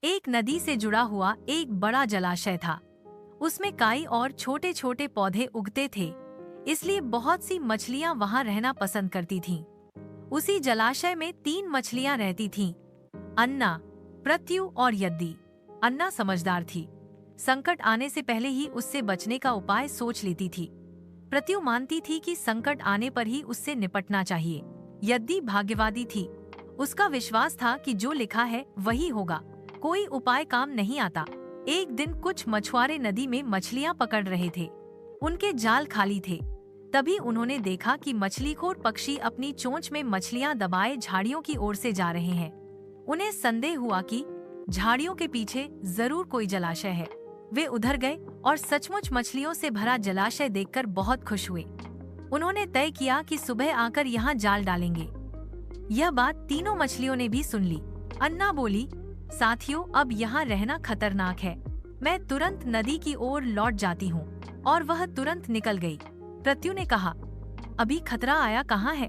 एक नदी से जुड़ा हुआ एक बड़ा जलाशय था। उसमें काई और छोटे छोटे पौधे उगते थे, इसलिए बहुत सी मछलियां वहां रहना पसंद करती थीं। उसी जलाशय में 3 मछलियां रहती थीं, अन्ना, प्रत्यु और यद्दी। अन्ना समझदार थी, संकट आने से पहले ही उससे बचने का उपाय सोच लेती थी। प्रत्यु मानती थी कि संकट आने पर ही उससे निपटना चाहिए। यद्दी भाग्यवादी थी, उसका विश्वास था कि जो लिखा है वही होगा, कोई उपाय काम नहीं आता। एक दिन कुछ मछुआरे नदी में मछलियां पकड़ रहे थे। उनके जाल खाली थे। तभी उन्होंने देखा कि मछलीखोर पक्षी अपनी चोंच में मछलियां दबाए झाड़ियों की ओर से जा रहे हैं। उन्हें संदेह हुआ कि झाड़ियों के पीछे जरूर कोई जलाशय है। वे उधर गए और सचमुच मछलियों से भरा जलाशय देखकर बहुत खुश हुए। उन्होंने तय किया कि सुबह आकर यहाँ जाल डालेंगे। यह बात तीनों मछलियों ने भी सुन ली। अन्ना बोली, साथियों, अब यहाँ रहना खतरनाक है, मैं तुरंत नदी की ओर लौट जाती हूँ। और वह तुरंत निकल गई। प्रत्यु ने कहा, अभी खतरा आया कहाँ है,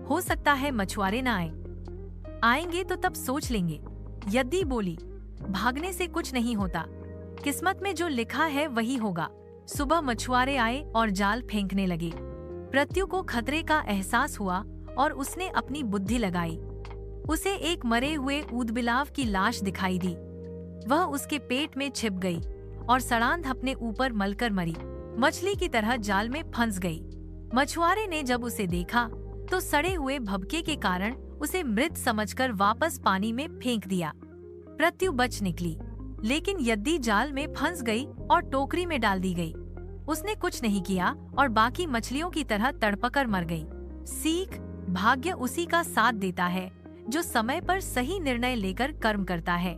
हो सकता है मछुआरे न आए, आएंगे तो तब सोच लेंगे। यद्दी बोली, भागने से कुछ नहीं होता, किस्मत में जो लिखा है वही होगा। सुबह मछुआरे आए और जाल फेंकने लगे। प्रत्यु को खतरे का एहसास हुआ और उसने अपनी बुद्धि लगाई। उसे एक मरे हुए ऊदबिलाव की लाश दिखाई दी। वह उसके पेट में छिप गई और सड़ांध अपने ऊपर मलकर मरी, मछली की तरह जाल में फंस गई। मछुआरे ने जब उसे देखा तो सड़े हुए भभके के कारण उसे मृत समझकर वापस पानी में फेंक दिया। प्रत्यु बच निकली, लेकिन यद्दी जाल में फंस गई और टोकरी में डाल दी गई। उसने कुछ नहीं किया और बाकी मछलियों की तरह तड़पकर मर गई। सीख, भाग्य उसी का साथ देता है जो समय पर सही निर्णय लेकर कर्म करता है।